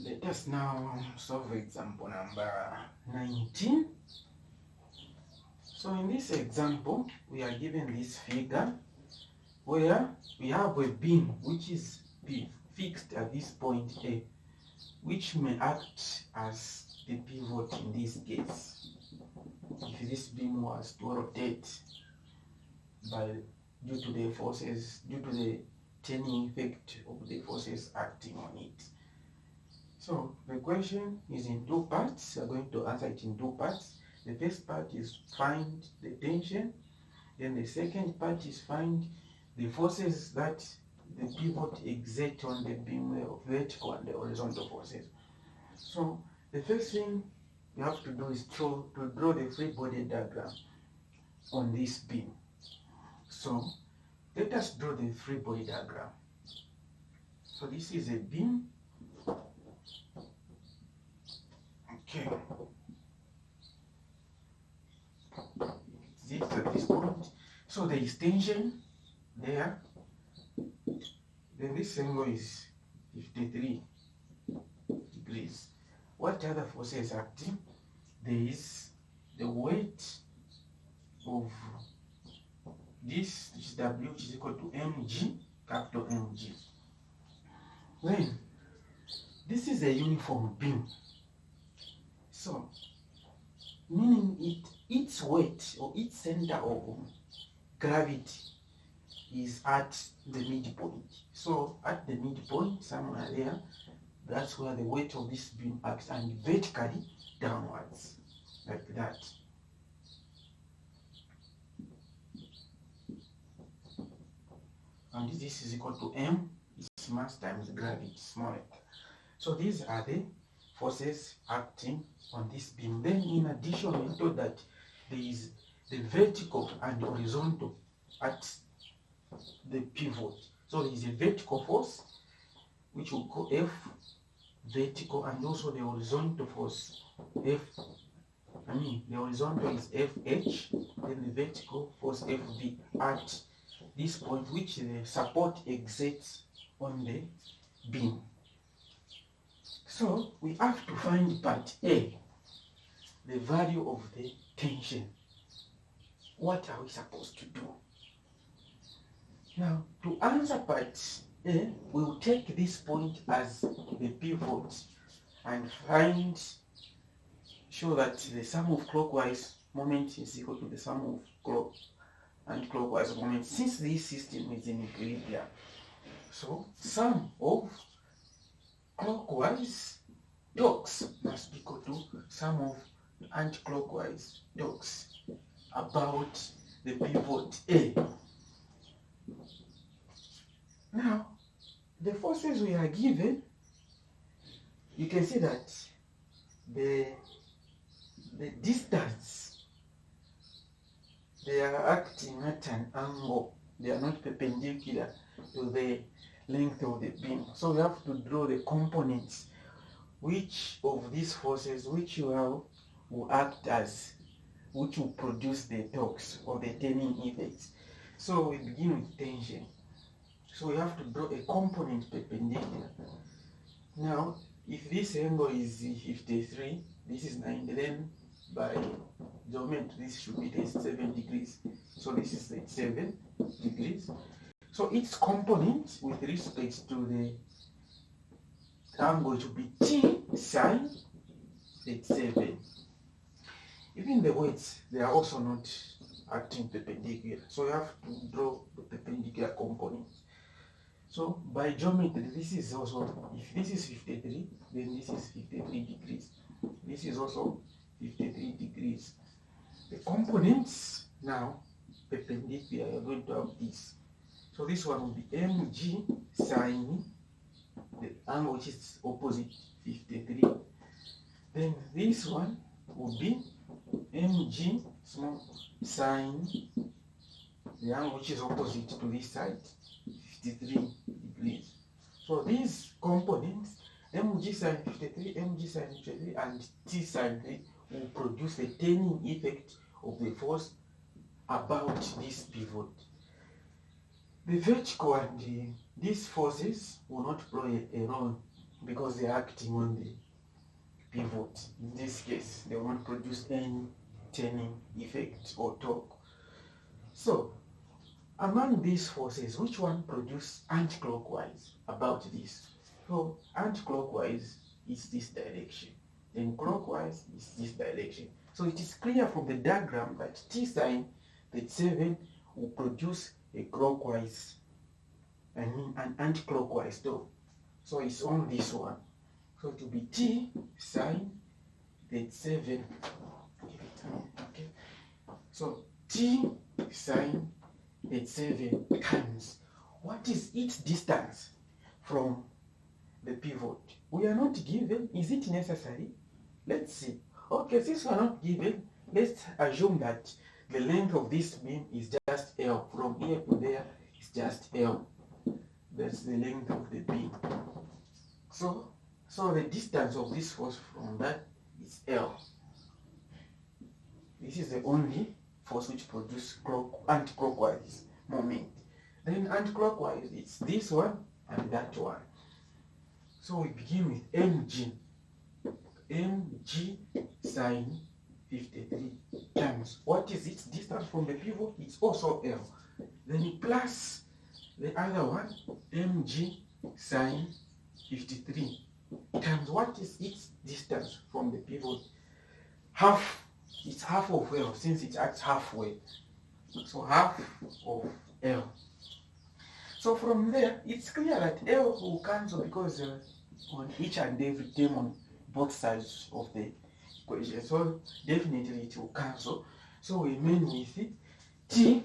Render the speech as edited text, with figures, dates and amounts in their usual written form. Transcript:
Let us now solve example number 19. So in this example, we are given this figure where we have a beam which is fixed at this point A, which may act as the pivot in this case. If this beam was to rotate due to the turning effect of the forces acting on it. So the question is in two parts. We are going to answer it in two parts. The first part is find the tension. Then the second part is find the forces that the pivot exert on the beam, vertical and the horizontal forces. So the first thing we have to do is to draw the free body diagram on this beam. So let us draw the free body diagram. So this is a beam. Okay. It's at this point. So there is tension there. Then this angle is 53 degrees. What other forces acting? There is the weight of this W, which is equal to mg, capital Mg. Then this is a uniform beam. So meaning its weight or its center of gravity is at the midpoint. So at the midpoint, somewhere there, that's where the weight of this beam acts, and vertically downwards, like that. And this is equal to m, is mass times gravity, small m. So these are the forces acting on this beam. Then in addition, we told that there is the vertical and horizontal at the pivot. So there is a vertical force, which we'll call F vertical, and also the horizontal force, the horizontal is FH, then the vertical force FV at this point, which the support exerts on the beam. So we have to find part A, the value of the tension. What are we supposed to do? Now, to answer part A, we will take this point as the pivot and show that the sum of clockwise moment is equal to the sum of anti-clockwise moment, since this system is in equilibrium. So sum of clockwise torques must be equal to sum of anti-clockwise torques about the pivot A. Now, the forces we are given, you can see that the distance, they are acting at an angle. They are not perpendicular to the length of the beam. So we have to draw the components, which of these forces which will act as, which will produce the torques or the turning effects. So we begin with tension. So we have to draw a component perpendicular. Now, if this angle is 53, this is 90, then by geometry this should be 7 degrees. So this is 7 degrees. So its component with respect to the angle should be T sine 7. Even the weights, they are also not acting perpendicular. So you have to draw the perpendicular component. So by geometry, this is also, if this is 53, then this is 53 degrees. This is also 53 degrees. The components now perpendicular, you're going to have this. So this one will be mg sine the angle which is opposite 53. Then this one will be mg small sine the angle which is opposite to this side, 53 degrees. So these components, mg sine 53, mg sine 53, and t sine 3 will produce the turning effect of the force about this pivot. The vertical and these forces will not play a role because they're acting on the pivot. In this case, they won't produce any turning effect or torque. So, among these forces, which one produce anti-clockwise about this? So, anti-clockwise is this direction, then clockwise is this direction. So it is clear from the diagram that T sine 37 will produce a clockwise, an anti-clockwise torque. So it's on this one. So it will be T sine 37. Okay. So T sine 37 times, what is its distance from the pivot? We are not given. Is it necessary? Let's see. Okay, since we are not given, let's assume that the length of this beam is just L. From here to there is just L. That's the length of the beam. So the distance of this force from that is L. This is the only force which produces anti-clockwise moment. Then anti-clockwise, it's this one and that one. So we begin with mg. Mg sine 53 times, what is its distance from the pivot? It's also L. Then plus the other one, mg sine 53 times, what is its distance from the pivot? Half. It's half of L since it acts halfway. So half of L. So from there, it's clear that L will cancel because on each and every term on both sides of the equation. So definitely it will cancel. So we remain with it. T